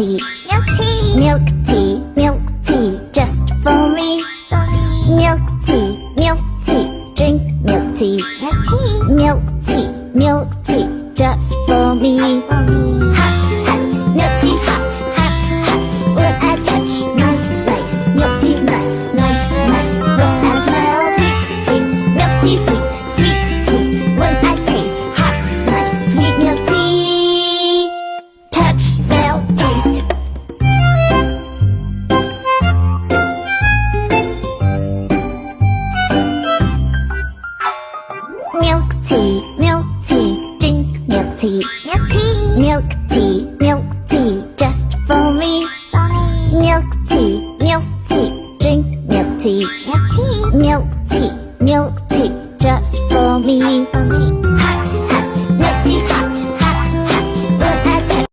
tea, Milk tea. milk tea, milk tea, just for me. For me. Milk tea, drink milk tea. Milk tea. Milk tea, just for me. For me. Hot, hot, milk tea's hot, hot, hot. When I touch, nice, nice. Milk tea's nice, nice, nice. When I smell, sweet, sweet. Milk tea, sweet, sweet, sweet. When I taste, hot, nice, sweet milk tea. Touch, smell, taste. Milk tea, drink milk tea. Milk tea. Milk tea, just for me. For me. Milk tea, drink milk tea. Milk tea. Milk tea, just for me. For me.